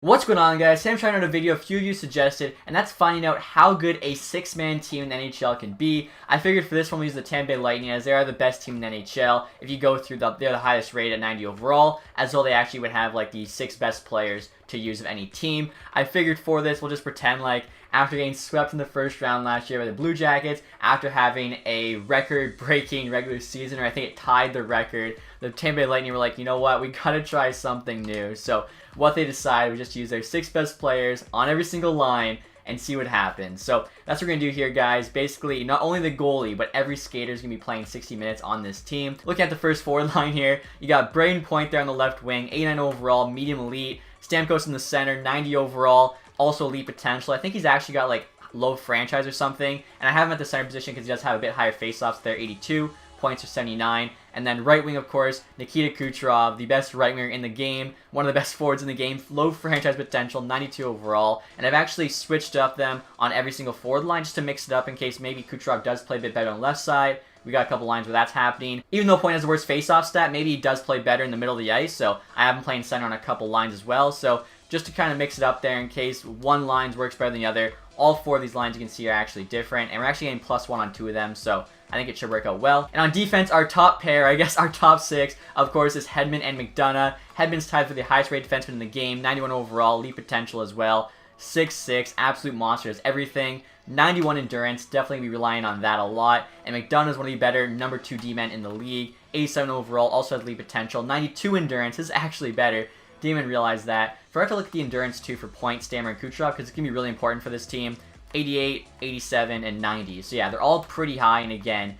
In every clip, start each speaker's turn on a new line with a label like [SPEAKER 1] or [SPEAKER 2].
[SPEAKER 1] What's going on, guys? Today I'm trying out a video a few of you suggested, and that's finding out how good a six-man team in the NHL can be. I figured for this one we'll use the Tampa Bay Lightning, as they are the best team in the NHL. If you go through, they're the highest rated at 90 overall, as though they actually would have like the 6 best players to use of any team. I figured for this we'll just pretend like after getting swept in the first round last year by the Blue Jackets, after having a record-breaking regular season, or I think it tied the record, the Tampa Bay Lightning were like, you know what, we gotta try something new. So what they decided was just use their 6 best players on every single line and see what happens. So that's what we're going to do here, guys. Basically, not only the goalie, but every skater is going to be playing 60 minutes on this team. Looking at the first forward line here, you got Braden Point there on the left wing, 89 overall, medium elite. Stamkos in the center, 90 overall, also elite potential. I think he's actually got like low franchise or something. And I have him at the center position because he does have a bit higher faceoffs there, 82. Points are 79. And then right wing, of course, Nikita Kucherov, the best right winger in the game, one of the best forwards in the game, low franchise potential, 92 overall. And I've actually switched up them on every single forward line just to mix it up in case maybe Kucherov does play a bit better on the left side. We got a couple lines where that's happening. Even though Point has the worst faceoff stat, maybe he does play better in the middle of the ice. So I have him playing center on a couple lines as well. So just to kind of mix it up there in case one line works better than the other. All 4 of these lines you can see are actually different, and we're actually getting +1 on 2 of them, so I think it should work out well. And on defense, our top pair, I guess our top 6, of course, is Hedman and McDonough. Hedman's tied for the highest rated defenseman in the game, 91 overall, elite potential as well. 6'6", absolute monster, does everything. 91 endurance, definitely be relying on that a lot. And McDonough is one of the better number 2 D-men in the league. 87 overall, also has elite potential. 92 endurance, this is actually better. Didn't even realize that. Forgot to look at the endurance too for Point, Stammer, and Kucherov because it's going to be really important for this team. 88, 87, and 90. So yeah, they're all pretty high, and again,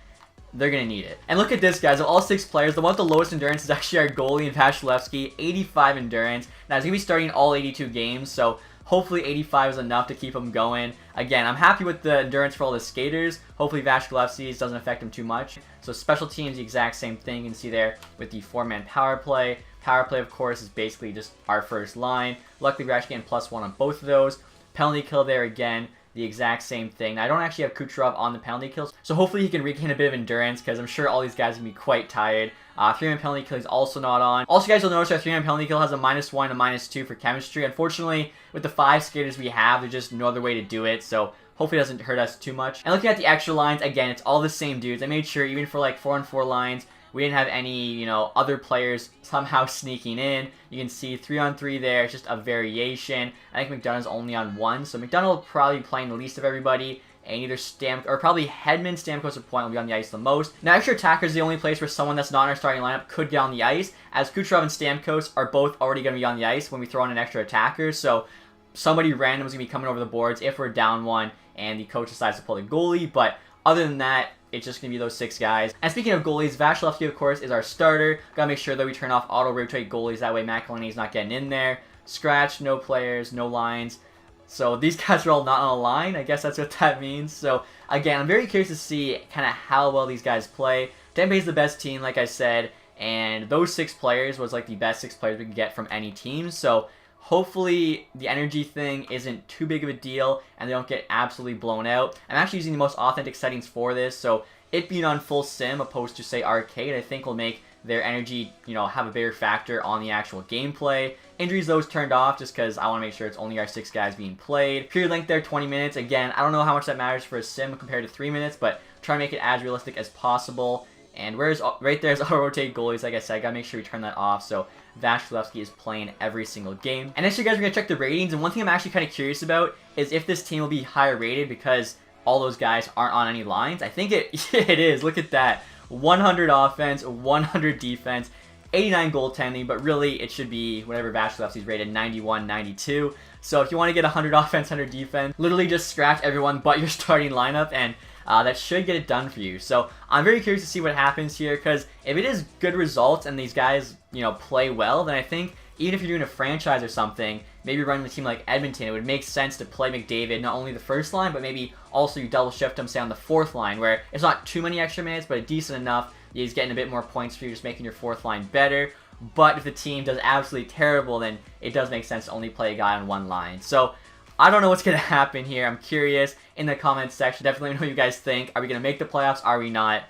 [SPEAKER 1] they're going to need it. And look at this, guys. Of all 6 players, the one with the lowest endurance is actually our goalie in Vasilevsky, 85 endurance. Now, he's going to be starting all 82 games, so hopefully 85 is enough to keep him going. Again, I'm happy with the endurance for all the skaters. Hopefully Vasilevsky's doesn't affect him too much. So special teams, the exact same thing. You can see there with the 4-man power play. Power play, of course, is basically just our first line. Luckily, we're actually getting +1 on both of those. Penalty kill there again, the exact same thing. Now, I don't actually have Kucherov on the penalty kills, so hopefully he can regain a bit of endurance because I'm sure all these guys are going to be quite tired. 3-man penalty kill is also not on. Also, guys, you'll notice our 3-man penalty kill has a -1 and a -2 for chemistry. Unfortunately, with the 5 skaters we have, there's just no other way to do it, so hopefully it doesn't hurt us too much. And looking at the extra lines, again, it's all the same dudes. I made sure even for like 4-on-4 lines, we didn't have any, other players somehow sneaking in. You can see 3-on-3 there. It's just a variation. I think McDonough's only on 1. So McDonough will probably be playing the least of everybody. And either or probably Hedman, Stamkos, or Point will be on the ice the most. Now, extra attacker is the only place where someone that's not in our starting lineup could get on the ice, as Kucherov and Stamkos are both already going to be on the ice when we throw in an extra attacker. So somebody random is going to be coming over the boards if we're down 1 and the coach decides to pull the goalie. But other than that, it's just going to be those 6 guys. And speaking of goalies, Vasilevsky, of course, is our starter. Got to make sure that we turn off auto-rotate goalies. That way McElhinney's not getting in there. Scratch, no players, no lines. So these guys are all not on a line. I guess that's what that means. So again, I'm very curious to see kind of how well these guys play. Tampa Bay's the best team, like I said. And those 6 players was like the best 6 players we could get from any team. So hopefully the energy thing isn't too big of a deal and they don't get absolutely blown out. I'm actually using the most authentic settings for this, so it being on full sim opposed to, say, arcade, I think will make their energy, have a bigger factor on the actual gameplay. Injuries, those turned off just because I want to make sure it's only our 6 guys being played. Period length there, 20 minutes. Again, I don't know how much that matters for a sim compared to 3 minutes, but try to make it as realistic as possible. And right there's auto-rotate goalies, like I said. I gotta make sure we turn that off, so Vasilevsky is playing every single game. And next, you guys are gonna check the ratings, and one thing I'm actually kind of curious about is if this team will be higher rated because all those guys aren't on any lines. I think it is. Look at that. 100 offense, 100 defense, 89 goaltending, but really it should be whatever Vasilevsky's rated, 91, 92. So if you want to get 100 offense, 100 defense, literally just scratch everyone but your starting lineup, and that should get it done for you. So I'm very curious to see what happens here, because if it is good results and these guys, play well, then I think even if you're doing a franchise or something, maybe running a team like Edmonton, it would make sense to play McDavid not only the first line, but maybe also you double shift him, say, on the 4th line, where it's not too many extra minutes, but decent enough. He's getting a bit more points for you, just making your 4th line better. But if the team does absolutely terrible, then it does make sense to only play a guy on 1 line. So I don't know what's going to happen here. I'm curious. In the comments section, definitely let me know what you guys think. Are we going to make the playoffs? Are we not?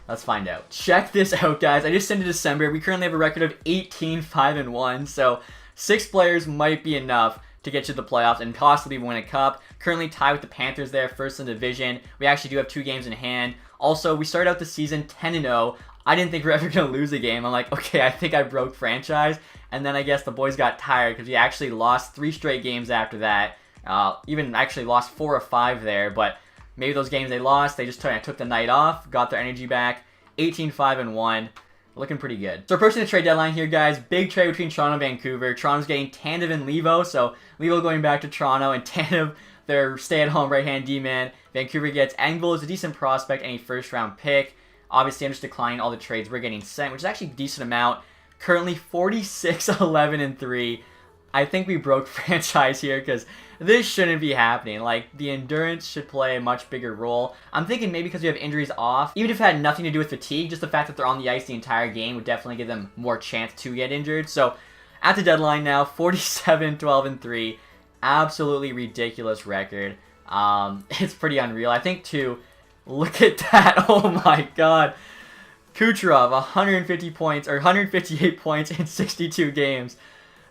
[SPEAKER 1] Let's find out. Check this out, guys. I just sent it December. We currently have a record of 18-5-1. So 6 players might be enough to get to the playoffs and possibly win a cup. Currently tied with the Panthers there, first in the division. We actually do have 2 games in hand. Also, we started out the season 10-0. I didn't think we were ever going to lose a game. I'm like, okay, I think I broke franchise. And then I guess the boys got tired because we actually lost 3 straight games after that. Even actually lost 4 or 5 there. But maybe those games they lost, they just took the night off, got their energy back. 18-5-1. Looking pretty good. So approaching the trade deadline here, guys. Big trade between Toronto and Vancouver. Toronto's getting Tanev and Levo. So Levo going back to Toronto and Tanev, their stay-at-home right-hand D-man. Vancouver gets Engvall as a decent prospect and a first-round pick. Obviously, I'm just declining all the trades we're getting sent, which is actually a decent amount. Currently 46-11-3. I think we broke franchise here because this shouldn't be happening. Like, the endurance should play a much bigger role. I'm thinking maybe because we have injuries off, even if it had nothing to do with fatigue, just the fact that they're on the ice the entire game would definitely give them more chance to get injured. So, at the deadline now, 47-12-3. Absolutely ridiculous record. It's pretty unreal. I think, too, look at that. Oh, my God. Kucherov, 150 points, or 158 points in 62 games.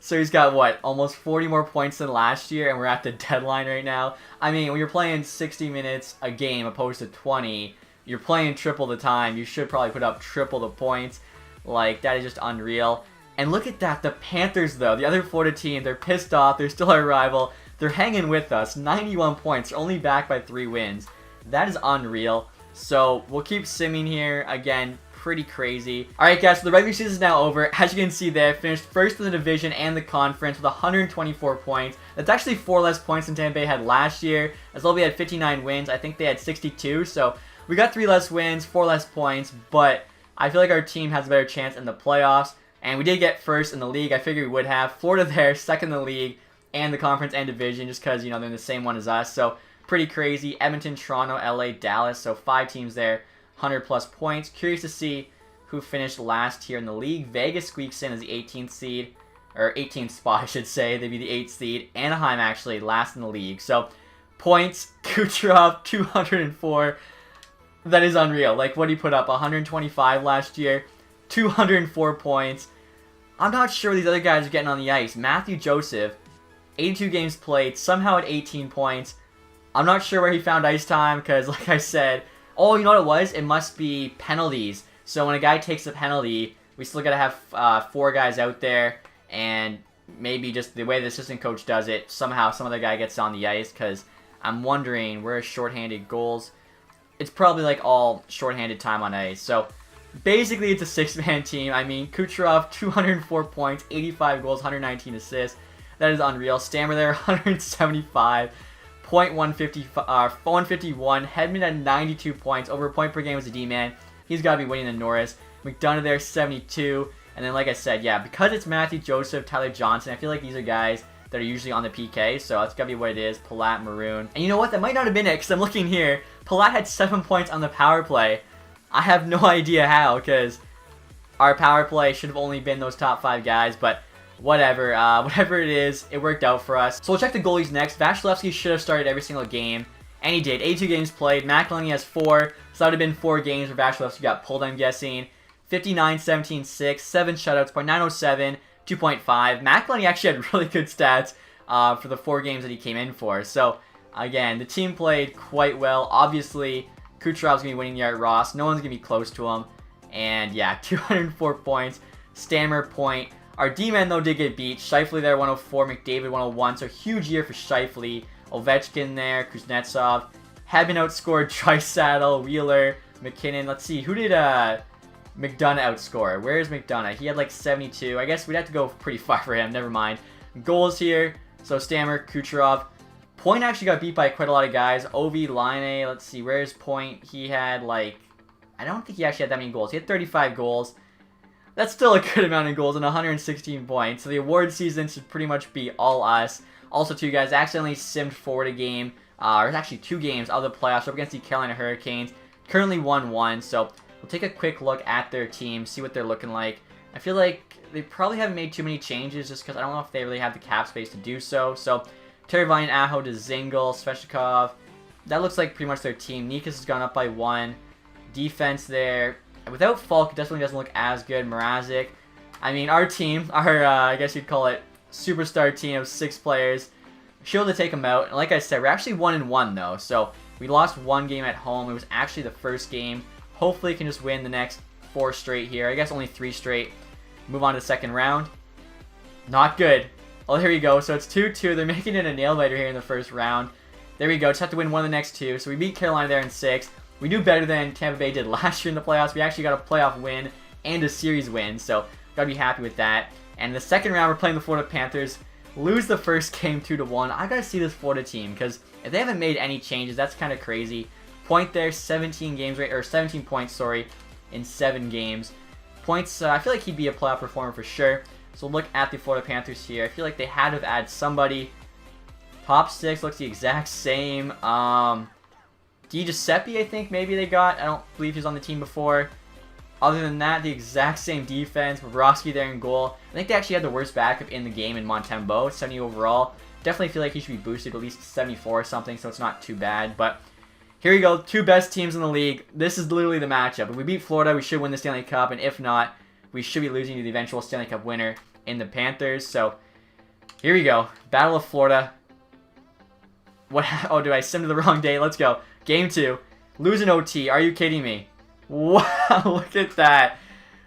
[SPEAKER 1] So he's got, what, almost 40 more points than last year, and we're at the deadline right now. I mean, when you're playing 60 minutes a game opposed to 20, you're playing triple the time. You should probably put up triple the points. Like, that is just unreal. And look at that. The Panthers, though, the other Florida team, they're pissed off. They're still our rival. They're hanging with us. 91 points. They're only back by 3 wins. That is unreal. So, we'll keep simming here. Again, pretty crazy. Alright guys, so the regular season is now over. As you can see there, finished first in the division and the conference with 124 points. That's actually 4 less points than Tampa Bay had last year, as well we had 59 wins. I think they had 62, so we got 3 less wins, 4 less points, but I feel like our team has a better chance in the playoffs, and we did get first in the league. I figured we would have. Florida there, second in the league, and the conference and division, just because, you know, they're in the same one as us, so pretty crazy. Edmonton, Toronto, LA, Dallas, so 5 teams there. 100 plus points. Curious to see who finished last here in the league. Vegas squeaks in as the 18th seed, or 18th spot I should say. They'd be the 8th seed. Anaheim actually last in the league. So points, Kucherov 204. That is unreal. Like, what he put up, 125 last year, 204 points. I'm not sure these other guys are getting on the ice. Matthew Joseph, 82 games played, somehow at 18 points. I'm not sure where he found ice time because, like I said, oh, you know what it was? It must be penalties. So when a guy takes a penalty, we still got to have 4 guys out there. And maybe just the way the assistant coach does it, somehow some other guy gets on the ice. Because I'm wondering, where is shorthanded goals? It's probably like all shorthanded time on ice. So basically it's a 6-man team. I mean, Kucherov, 204 points, 85 goals, 119 assists. That is unreal. Stammer there, 175. 151. Hedman at 92 points. Over a point per game as a D-man. He's got to be winning the Norris. McDonough there, 72. And then, like I said, yeah, because it's Matthew Joseph, Tyler Johnson, I feel like these are guys that are usually on the PK. So that's got to be what it is. Palat, Maroon. And you know what? That might not have been it because I'm looking here. Palat had 7 points on the power play. I have no idea how because our power play should have only been those top 5 guys. But whatever, whatever it is, it worked out for us. So we'll check the goalies next. Vasilevsky should have started every single game, and he did. 82 games played. McElhinney has 4, so that would have been 4 games where Vasilevsky got pulled, I'm guessing. 59, 17, 6, 7 shutouts, .907, 2.5. McElhinney actually had really good stats for the 4 games that he came in for. So, again, the team played quite well. Obviously, Kucherov's going to be winning the Art Ross. No one's going to be close to him. And, yeah, 204 points. Stammer, point. Our D-man, though, did get beat. Scheifele there, 104. McDavid, 101. So, huge year for Scheifele. Ovechkin there. Kuznetsov. Hedman outscored Draisaitl, Wheeler, McKinnon. Let's see. Who did McDonough outscore? Where is McDonough? He had like 72. I guess we'd have to go pretty far for him. Never mind. Goals here. So, Stammer, Kucherov. Point actually got beat by quite a lot of guys. Ovi, Line. Let's see. Where's Point? He had like... I don't think he actually had that many goals. He had 35 goals. That's still a good amount of goals and 116 points. So the award season should pretty much be all us. Also, two guys accidentally simmed forward a game, or actually 2 games of the playoffs up against the Carolina Hurricanes. Currently 1-1. So we'll take a quick look at their team, see what they're looking like. I feel like they probably haven't made too many changes just because I don't know if they really have the cap space to do so. So Teravainen, Aho, Dzingel, Svechnikov. That looks like pretty much their team. Nikas has gone up by 1. Defense there. Without Falk, it definitely doesn't look as good. Mrazek. I mean, our team, our, I guess you'd call it superstar team of 6 players. Should be able to take them out. And like I said, we're actually 1-1 though. So we lost 1 game at home. It was actually the first game. Hopefully, we can just win the next 4 straight here. I guess only 3 straight. Move on to the second round. Not good. Oh, here we go. So it's 2-2. They're making it a nail-biter here in the first round. There we go. Just have to win one of the next 2. So we beat Carolina there in 6. We do better than Tampa Bay did last year in the playoffs. We actually got a playoff win and a series win. So gotta be happy with that. And the second round, we're playing the Florida Panthers. Lose the first game 2-1. I gotta see this Florida team because if they haven't made any changes, that's kind of crazy. Point there, 17 games, right, or 17 points, sorry, in 7 games. Points, I feel like he'd be a playoff performer for sure. So look at the Florida Panthers here. I feel like they had to have added somebody. Top 6 looks the exact same. Di Giuseppe, I think maybe they got. I don't believe he was on the team before. Other than that, the exact same defense. Bobrovsky there in goal. I think they actually had the worst backup in the game in Montembeault, 70 overall. Definitely feel like he should be boosted to at least 74 or something, so it's not too bad. But here we go, 2 best teams in the league. This is literally the matchup. If we beat Florida, we should win the Stanley Cup, and if not, we should be losing to the eventual Stanley Cup winner in the Panthers. So here we go, Battle of Florida. What? Oh, do I sim to the wrong day? Let's go. Game 2. Lose an OT. Are you kidding me? Wow, look at that.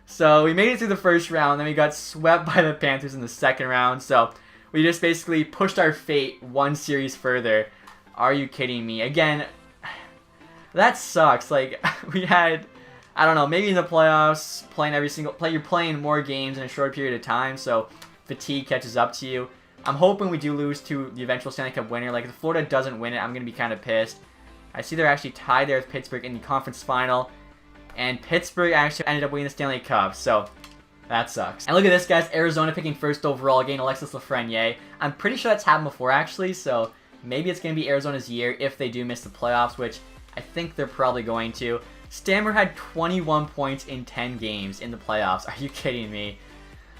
[SPEAKER 1] So we made it through the first round, then we got swept by the Panthers in the second round. So we just basically pushed our fate 1 series further. Are you kidding me? Again, that sucks. Like, we had, I don't know, maybe in the playoffs, you're playing more games in a short period of time, so fatigue catches up to you. I'm hoping we do lose to the eventual Stanley Cup winner. Like, if Florida doesn't win it, I'm going to be kind of pissed. I see they're actually tied there with Pittsburgh in the conference final. And Pittsburgh actually ended up winning the Stanley Cup, so that sucks. And look at this, guys. Arizona picking first overall, getting Alexis Lafreniere. I'm pretty sure that's happened before, actually, so maybe it's going to be Arizona's year if they do miss the playoffs, which I think they're probably going to. Stammer had 21 points in 10 games in the playoffs. Are you kidding me?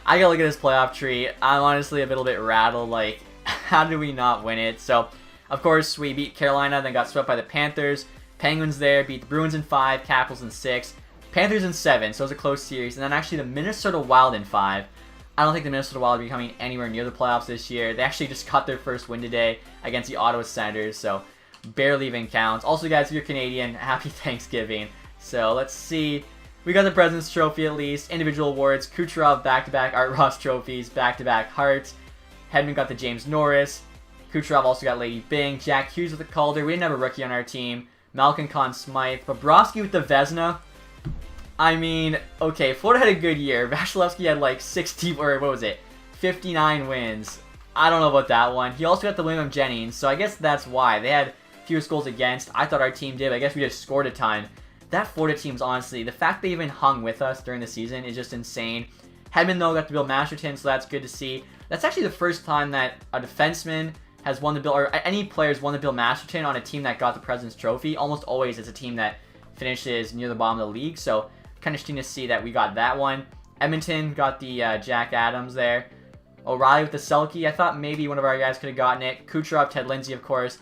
[SPEAKER 1] I gotta look at this playoff tree. I'm honestly a little bit rattled. Like, how did we not win it? So, of course, we beat Carolina, then got swept by the Panthers. Penguins there, beat the Bruins in 5, Capitals in 6, Panthers in 7, so it was a close series. And then actually the Minnesota Wild in 5. I don't think the Minnesota Wild will be coming anywhere near the playoffs this year. They actually just got their first win today against the Ottawa Senators, so barely even counts. Also, guys, if you're Canadian, happy Thanksgiving. So let's see. We got the President's Trophy at least, individual awards, Kucherov back-to-back Art Ross trophies, back-to-back Hearts. Hedman got the James Norris. Kucherov also got Lady Byng. Jack Hughes with the Calder. We didn't have a rookie on our team. Malkin Conn Smythe. Bobrovsky with the Vezina. I mean, okay, Florida had a good year. Vasilevsky had like 60, or what was it, 59 wins. I don't know about that one. He also got the William Jennings, so I guess that's why. They had fewest goals against. I thought our team did, but I guess we just scored a ton. That Florida team's honestly, the fact they even hung with us during the season is just insane. Hedman, though, got to Bill Masterton, so that's good to see. That's actually the first time that a defenseman has won the Bill, or any players won the Bill Masterton on a team that got the President's Trophy. Almost always it's a team that finishes near the bottom of the league, so kind of interesting to see that we got that one. Edmonton got the Jack Adams there. O'Reilly with the Selke. I thought maybe one of our guys could have gotten it. Kucherov, Ted Lindsay, of course.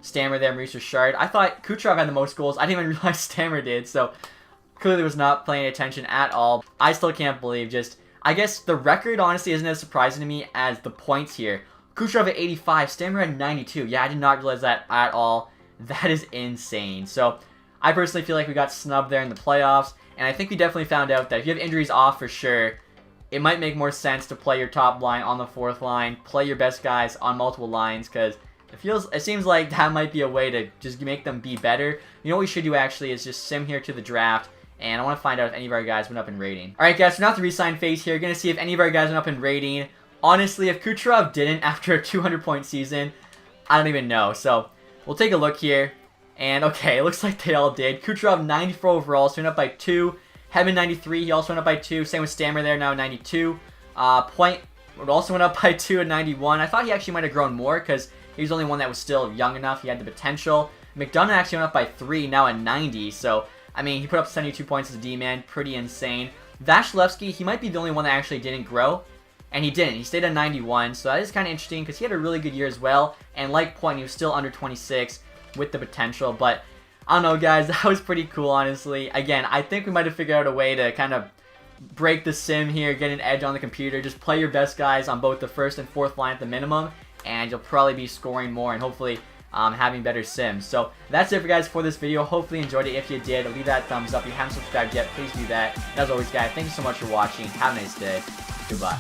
[SPEAKER 1] Stammer there, Maurice Richard. I thought Kucherov had the most goals. I didn't even realize Stammer did, so clearly was not paying attention at all. I still can't believe just, I guess the record honestly isn't as surprising to me as the points here. Kucherov at 85, Stammer at 92. Yeah, I did not realize that at all. That is insane. So I personally feel like we got snubbed there in the playoffs, and I think we definitely found out that if you have injuries off for sure, it might make more sense to play your top line on the fourth line, play your best guys on multiple lines, because it seems like that might be a way to just make them be better. You know what we should do actually is just sim here to the draft, and I want to find out if any of our guys went up in rating. Alright guys, so now the re-sign phase here. Going to see if any of our guys went up in rating. Honestly, if Kucherov didn't after a 200-point season, I don't even know. So we'll take a look here. And okay, it looks like they all did. Kucherov 94 overall, so went up by 2. Hedman 93, he also went up by 2. Same with Stammer there, now 92. Point also went up by 2 at 91. I thought he actually might have grown more because he was the only one that was still young enough. He had the potential. McDonough actually went up by 3, now at 90. So, I mean, he put up 72 points as a D-man. Pretty insane. Vasilevsky, he might be the only one that actually didn't grow. And he didn't. He stayed at 91. So that is kind of interesting because he had a really good year as well. And like Point, he was still under 26 with the potential. But I don't know, guys. That was pretty cool, honestly. Again, I think we might have figured out a way to kind of break the sim here, get an edge on the computer. Just play your best guys on both the first and fourth line at the minimum, and you'll probably be scoring more and hopefully having better sims. So that's it for guys for this video. Hopefully you enjoyed it. If you did, leave that thumbs up. If you haven't subscribed yet, please do that. And as always guys, thank you so much for watching. Have a nice day. Goodbye.